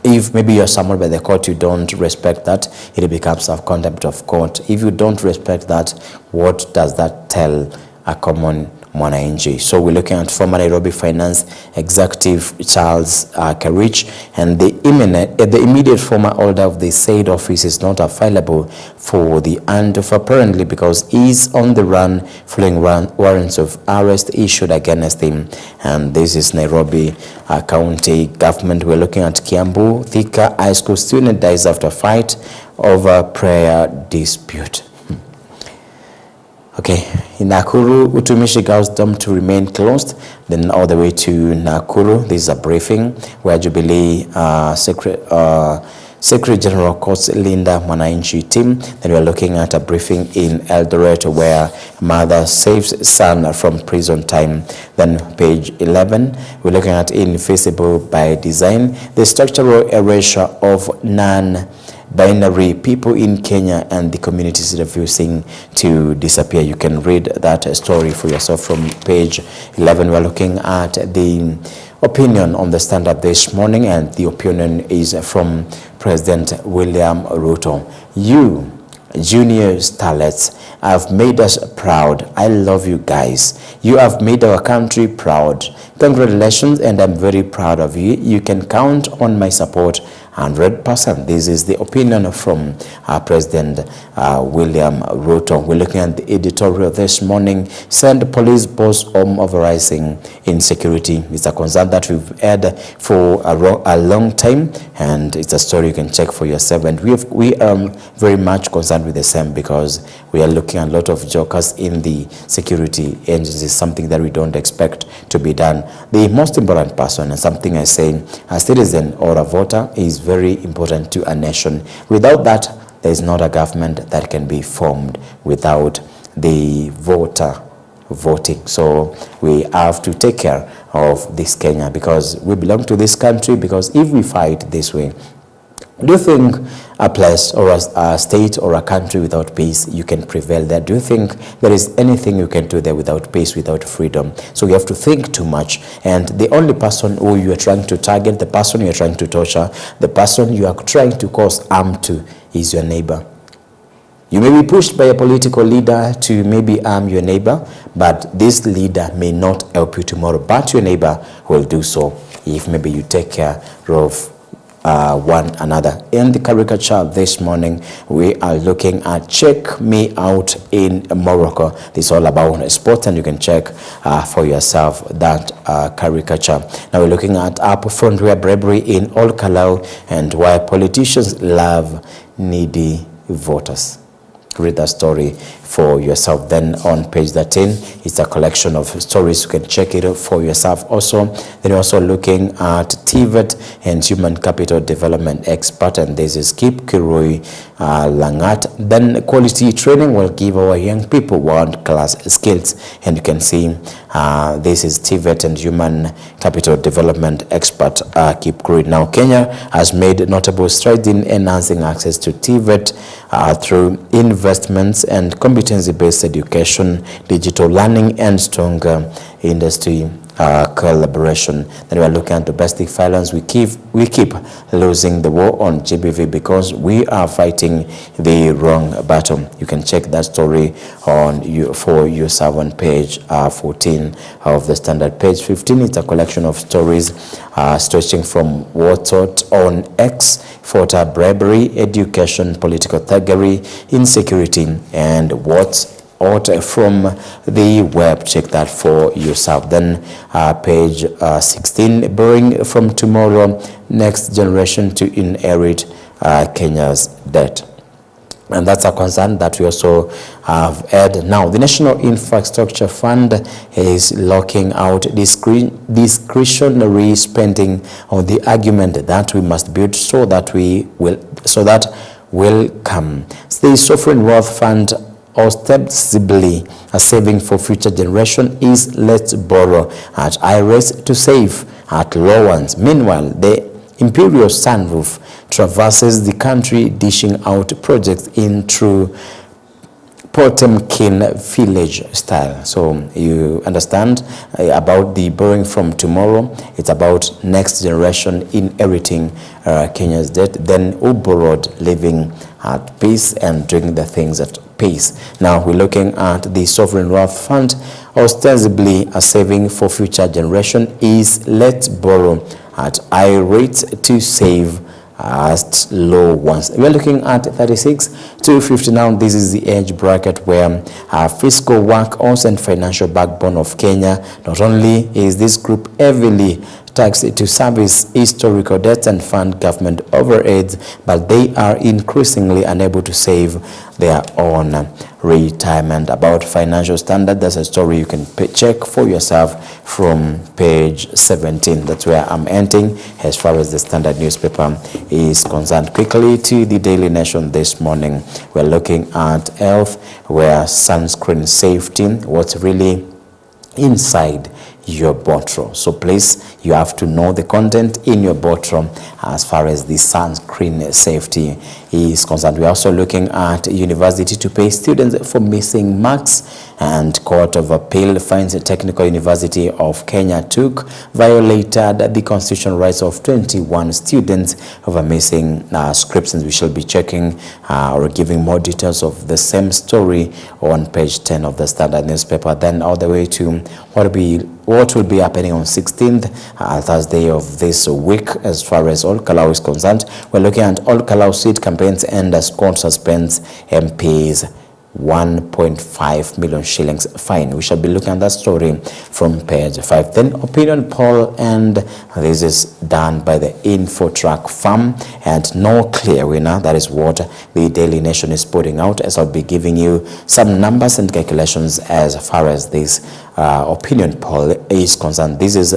if maybe you're summoned by the court, you don't respect that, it becomes a contempt of court. If you don't respect that, what does that tell a common mwananchi? So we're looking at former Nairobi Finance Executive Charles Kerich, and the immediate former holder of the said office is not available for the handoff, apparently because he's on the run following warrants of arrest issued against him. And this is Nairobi County government. We're looking at Kiambu. Thika High School student dies after fight over prayer dispute. Okay, in Nakuru, Utumishi Girls Dome to remain closed. Then all the way to Nakuru, this is a briefing where Jubilee Secretary General Courts Linda Mwananchi team. Then we are looking at a briefing in Eldoret where mother saves son from prison time. Then page 11, we're looking at invisible by design, the structural erasure of non-binary people in Kenya and the communities refusing to disappear. You can read that story for yourself from page 11. We're looking at the opinion on the Standard this morning, and the opinion is from President William Ruto. You, junior starlets, have made us proud. I love you guys. You have made our country proud. Congratulations, and I'm very proud of you. You can count on my support 100%. This is the opinion from President William Ruto. We're looking at the editorial this morning. Send police boss home over rising insecurity. It's a concern that we've had for a long time, and it's a story you can check for yourself. And we are very much concerned with the same, because we are looking at a lot of jokers in the security agencies, something that we don't expect to be done. The most important person, and something I say, a citizen or a voter, is very important to a nation. Without that, there is not a government that can be formed without the voter voting. So we have to take care of this Kenya, because we belong to this country. Because if we fight this way, do you think a place or a state or a country without peace, you can prevail there? Do you think there is anything you can do there without peace, without freedom? So you have to think too much. And the only person who you are trying to target, the person you are trying to torture, the person you are trying to cause harm to, is your neighbor. You may be pushed by a political leader to maybe harm your neighbor, but this leader may not help you tomorrow, but your neighbor will do so if maybe you take care of one another. In the caricature this morning, we are looking at Check Me Out in Morocco. This is all about sport, and you can check for yourself that caricature. Now we're looking at up frontwear bribery in Ol Kalou and why politicians love needy voters. Read that story for yourself. Then on page 13, it's a collection of stories. You can check it out for yourself also. Then you're also looking at TVET and human capital development expert, and this is Kip Kirui Langat. Then quality training will give our young people world-class skills, and you can see this is TVET and human capital development expert Kip Kirui. Now Kenya has made notable strides in enhancing access to TVET through investments and competency-based education, digital learning, and stronger industry collaboration. Then we are looking at domestic violence. We keep losing the war on GBV because we are fighting the wrong battle. You can check that story for yourself on page 14 of the Standard. Page 15 is a collection of stories stretching from what's on X, voter bribery, education, political thuggery, insecurity, and what's out from the web. Check that for yourself. Then page 16, borrowing from tomorrow, next generation to inherit Kenya's debt. And that's a concern that we also have had. Now, the National Infrastructure Fund is locking out discretionary spending on the argument that we must build so that will come. The Sovereign Wealth Fund, ostensibly a saving for future generation, is let's borrow at high rates to save at low ones. Meanwhile, the imperial sunroof traverses the country, dishing out projects in true Potemkin village style. So you understand about the borrowing from tomorrow. It's about next generation inheriting Kenya's debt. Then who borrowed living at peace and doing the things at peace. Now we're looking at the Sovereign Wealth Fund, ostensibly a saving for future generation, is let's borrow at high rates to save at low ones. We're looking at 36 to 50 now. This is the age bracket where our fiscal workhorse and financial backbone of Kenya. Not only is this group heavily taxed to service historical debts and fund government overheads, but they are increasingly unable to save their own retirement. About financial standard, that's a story you can check for yourself from page 17. That's where I'm ending as far as the Standard newspaper is concerned. Quickly to the Daily Nation this morning. We're looking at health, where sunscreen safety, what's really inside your bottle. So please, you have to know the content in your bottle as far as the sunscreen safety is concerned. We're also looking at university to pay students for missing marks, and Court of Appeal finds the Technical University of Kenya violated the constitutional rights of 21 students over missing scripts, and we shall be checking or giving more details of the same story on page 10 of the Standard newspaper. Then all the way to what will be happening on 16th Thursday of this week as far as Ol Kalou is concerned. We're looking at Ol Kalou seat campaigns and court suspends MPs 1.5 million shillings fine. We shall be looking at that story from page 5. Then opinion poll, and this is done by the Infotrack firm, and no clear winner. That is what the Daily Nation is putting out, as I'll be giving you some numbers and calculations as far as this opinion poll is concerned. This is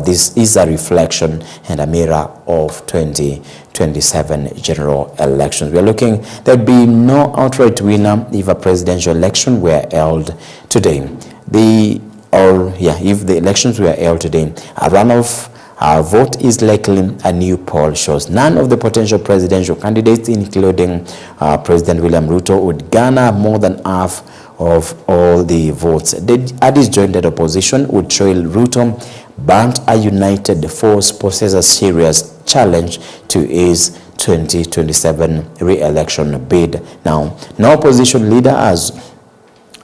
this is a reflection and a mirror of 2027 general elections. We are looking, there'd be no outright winner if a presidential election were held today. If the elections were held today, a runoff vote is likely, a new poll shows. None of the potential presidential candidates, including President William Ruto, would garner more than half of all the votes. A disjointed opposition would trail Ruto, but a united force poses a serious challenge to his 2027 re-election bid. Now, no opposition leader has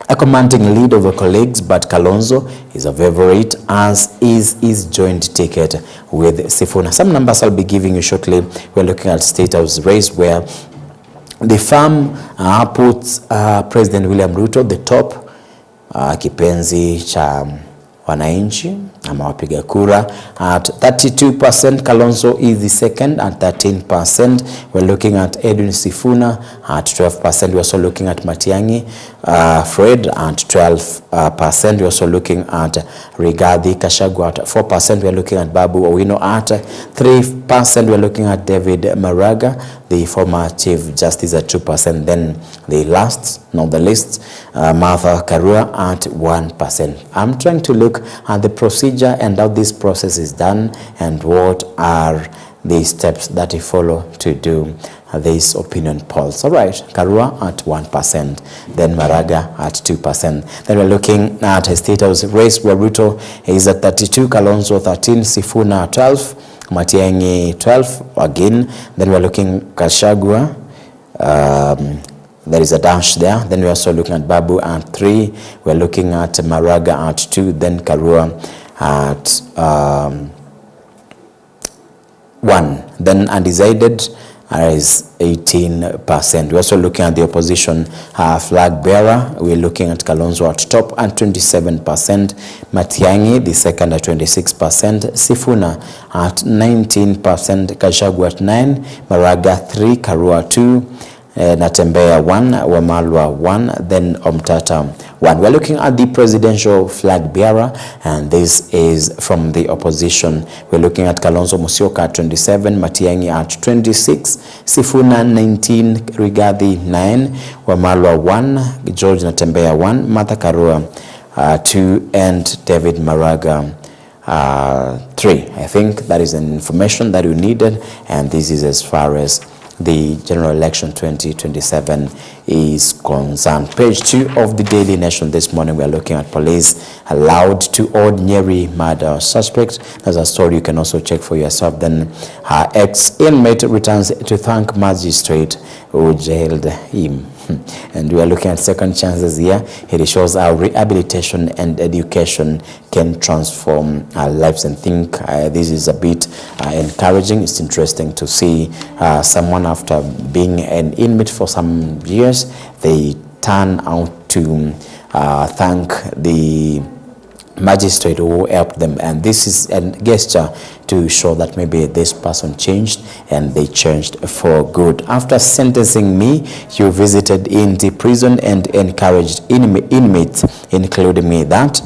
a commanding lead over colleagues, but Kalonzo is a favorite, as is his joint ticket with Sifuna. Some numbers I'll be giving you shortly. We're looking at State House race, where the farm puts President William Ruto the top, kipenzi cha wananchi ama wapiga kura at 32%. Kalonzo is the second at 13%. We're looking at Edwin Sifuna at 12%. We're also looking at Matiang'i Fred at 12%. We're also looking at Rigathi Gachagua at 4%. We're looking at Babu Owino at 3%. We're looking at David Maraga, the former Chief Justice, at 2%. Then the last, not the least, Martha Karua at 1%. I'm trying to look at the procedure and how this process is done and what are the steps that you follow to do these opinion polls. All right, Karua at 1%, then Maraga at 2%. Then we're looking at a State House race where Ruto is at 32, Kalonzo 13, Sifuna 12, Matiang'i 12 again. Then we're looking Gachagua. There is a dash there. Then we're also looking at Babu at 3. We're looking at Maraga at 2. Then Karua at 1. Then undecided is 18%. We're also looking at the opposition flag bearer. We're looking at Kalonzo at top at 27%. Matiang'i the second at 26%. Sifuna at 19%. Gachagua at 9. Maraga 3. Karua 2. Natembea 1, Wamalwa 1, then Omtata 1. We're looking at the presidential flag bearer, and this is from the opposition. We're looking at Kalonzo Musyoka at 27, Matiang'i at 26, Sifuna 19, Rigathi 9, Wamalwa 1, George Natembea 1, Martha Karua 2, and David Maraga 3. I think that is an information that you needed, and this is as far as the general election 2027 is concerned. Page 2 of the Daily Nation this morning, we are looking at police allowed to ordinary murder suspect. There's a story you can also check for yourself. Then her ex-inmate returns to thank magistrate who jailed him. And we are looking at second chances here. It shows how rehabilitation and education can transform our lives, and think this is a bit encouraging. It's interesting to see someone, after being an inmate for some years, they turn out to thank the magistrate who helped them, and this is a gesture to show that maybe this person changed and they changed for good. After sentencing me, you visited in the prison and encouraged inmates, including me, that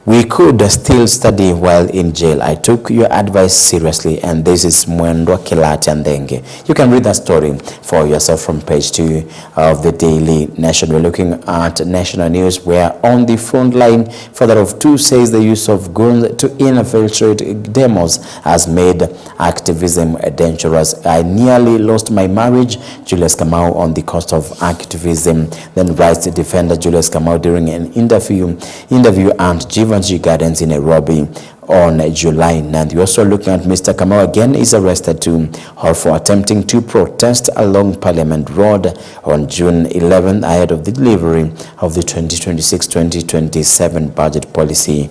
we could still study while in jail. I took your advice seriously, and this is Mwendwa Kilati Ndenge. You can read that story for yourself from page 2 of the Daily Nation. We're looking at national news, where on the front line, father of 2 says the use of guns to infiltrate demos has made activism dangerous. I nearly lost my marriage, Julius Kamau, on the cost of activism. Then rights defender Julius Kamau during an interview at Jivanji Gardens in Nairobi on July 9th. We're also looking at Mr. Kamau again is arrested for attempting to protest along Parliament Road on June 11th ahead of the delivery of the 2026-2027 budget policy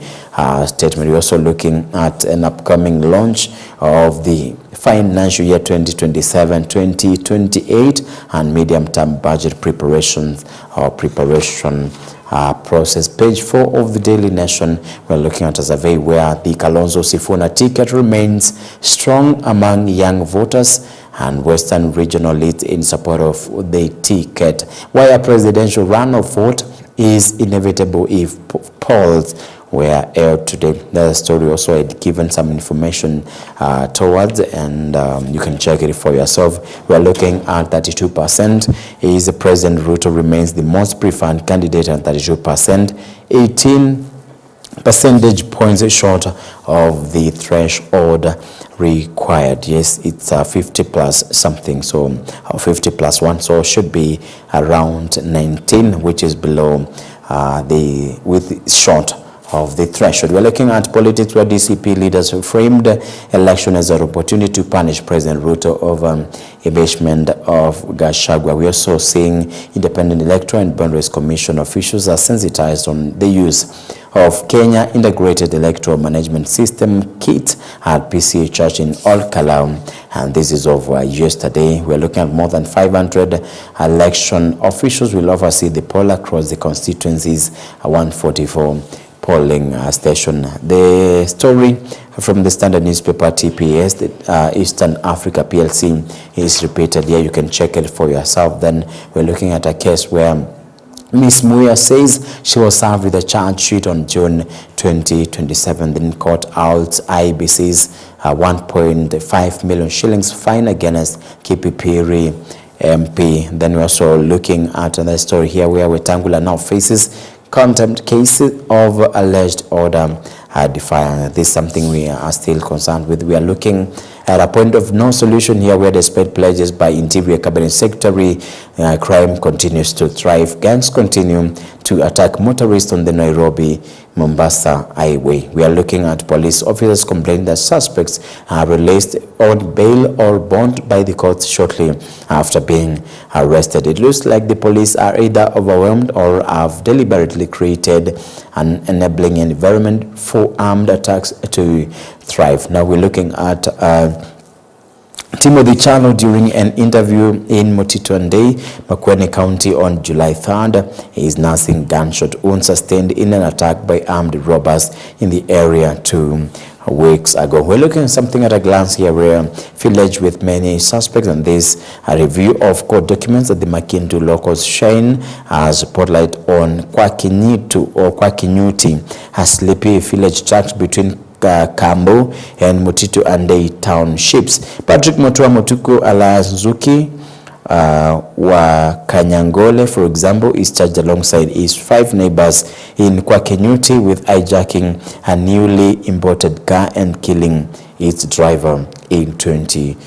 statement. We're also looking at an upcoming launch of the financial year 2027-2028 and medium-term budget preparation process. Page 4 of the Daily Nation, we're looking at a survey where the Kalonzo Sifuna ticket remains strong among young voters and Western regional leads in support of the ticket. Why a presidential runoff is inevitable if polls were aired today. The story also had given some information towards, and you can check it for yourself. We are looking at 32%. Is President Ruto remains the most preferred candidate at 32%, 18 percentage points short of the threshold required. Yes, it's 50 plus something, so 50 plus 1, so it should be around 19, which is below short of the threshold. We're looking at politics where DCP leaders have framed election as an opportunity to punish President Ruto over impeachment of Gachagua. We're also seeing Independent Electoral and Boundaries Commission officials are sensitized on the use of Kenya Integrated Electoral Management System kit at PCA Church in Olkalau, and this is over yesterday. We're looking at more than 500 election officials will oversee the poll across the constituencies, 144 polling station. The story from the Standard newspaper TPS, the Eastern Africa PLC, is repeated here. You can check it for yourself. Then we're looking at a case where Ms. Muya says she was served with a charge sheet on June 2027. Then court out IBC's 1.5 million shillings fine against KPPiri MP. Then we're also looking at another story here where Wetangula now faces contempt cases of alleged order defiance. This is something we are still concerned with. We are looking at a point of no solution here where despite pledges by Interior Cabinet Secretary, crime continues to thrive. Gangs continue to attack motorists on the Nairobi-Mombasa highway. We are looking at police officers complaining that suspects are released on bail or bond by the courts shortly after being arrested. It looks like the police are either overwhelmed or have deliberately created an enabling environment for armed attacks to thrive. Now we're looking at Timothy Chalo during an interview in Motitwande, Makueni County on July 3rd. He is nursing gunshot wounds sustained in an attack by armed robbers in the area 2 weeks ago. We're looking at something at a glance here where village with many suspects, and this a review of court documents that the Makindu locals shine as spotlight on Kwakinyutu or Kwakinyuti, a sleepy village tract between Kambo and Mutitu Andei townships. Patrick Motua Motuko alias Zuki wa Kanyangole, for example, is charged alongside his 5 neighbors in Kwakenyuti with hijacking a newly imported car and killing its driver in 2020.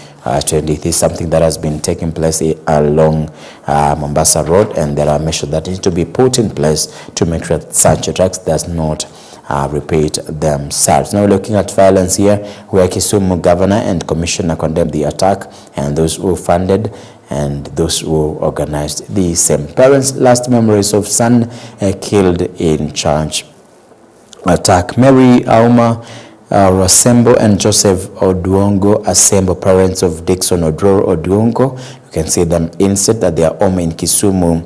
This is something that has been taking place along Mombasa Road, and there are measures that need to be put in place to make sure that such attacks does not repeat themselves. Now looking at violence here, where Kisumu governor and commissioner condemned the attack, and those who funded and those who organized the same. Parents' last memories of son killed in church attack. Mary Auma Rasembo and Joseph Oduongo Asembo, parents of Dixon Odror Oduongo. You can see them instead that they are home in Kisumu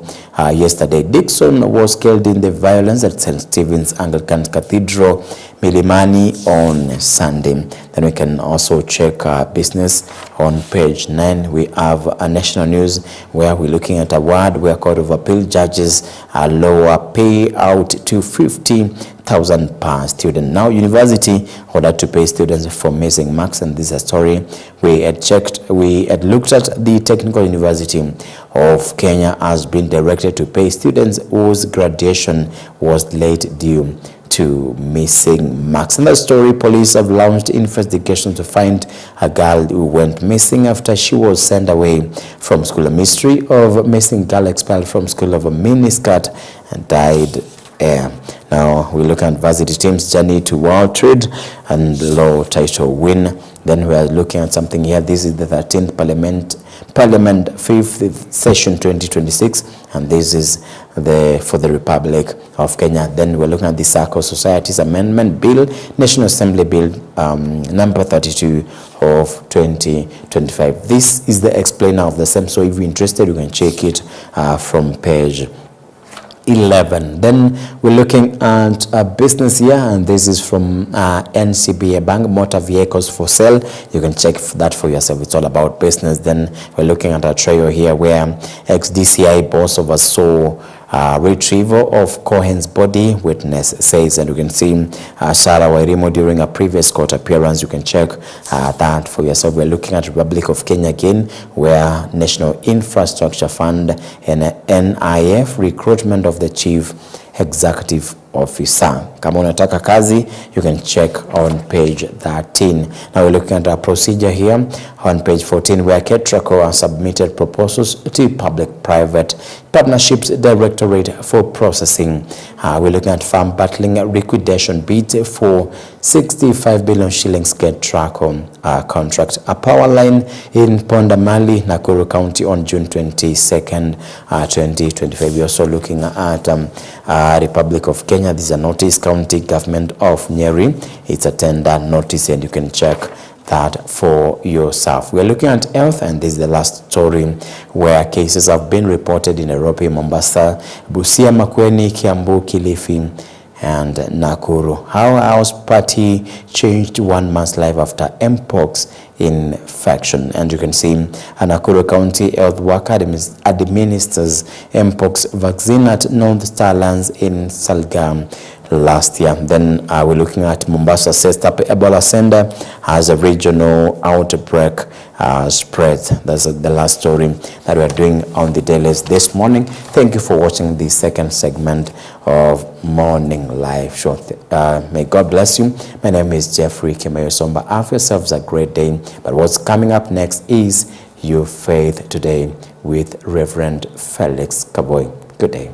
yesterday. Dixon was killed in the violence at St. Stephen's Anglican Cathedral, Milimani, on Sunday. Then we can also check business on page 9. We have a national news where we're looking at a ward where Court of Appeal judges lower payout to 50,000 per student. Now university ordered to pay students for missing marks, and this is a story we had looked at. The Technical University of Kenya has been directed to pay students whose graduation was late due to missing marks. In that story, police have launched investigation to find a girl who went missing after she was sent away from school. A mystery of a missing girl expelled from school of a miniskirt and died. Now we look at varsity teams' journey to World Trade and Law title win. Then we are looking at something here. This is the 13th Parliament 5th session 2026, and this is for the Republic of Kenya. Then we're looking at the Circle Societies Amendment Bill, National Assembly Bill number 32 of 2025. This is the explainer of the same, so if you're interested, you can check it from page 11. Then we're looking at a business here, and this is from NCBA Bank, motor vehicles for sale. You can check that for yourself. It's all about business. Then we're looking at a trio here where ex-DCI boss oversaw retrieval of Cohen's body, witness says. And you can see Sarah Wairimo during a previous court appearance. You can check that for yourself. We're looking at Republic of Kenya again, where National Infrastructure Fund and NIF recruitment of the chief executive officer. Kama unataka kazi, you can check on page 13. Now we're looking at our procedure here on page 14, where KETRACO has submitted proposals to Public-Private Partnerships Directorate for processing. We're looking at farm battling liquidation bid for 65 billion shillings KETRACO contract. A power line in Pondamali, Nakuru County on June 22nd, 2025. We're also looking at Republic of Kenya. This is a notice. County Government of Nyeri. It's a tender notice, and you can check that for yourself. We're looking at health, and this is the last story where cases have been reported in Nairobi, Mombasa, Busia, Makueni, Kiambu, Kilifi, and Nakuru. How House Party changed one man's life after Mpox infection. And you can see a Nakuru County health worker administers Mpox vaccine at North Starlands in Salgam last year. Then we're looking at Mombasa set up Ebola Center as a regional outbreak spread. That's the last story that we're doing on the dailies this morning. Thank you for watching the second segment of Morning Live Show. May God bless you. My name is Jeffrey Kimayo Somba. Have yourselves a great day. But what's coming up next is Your Faith Today with Reverend Felix Kaboy. Good day.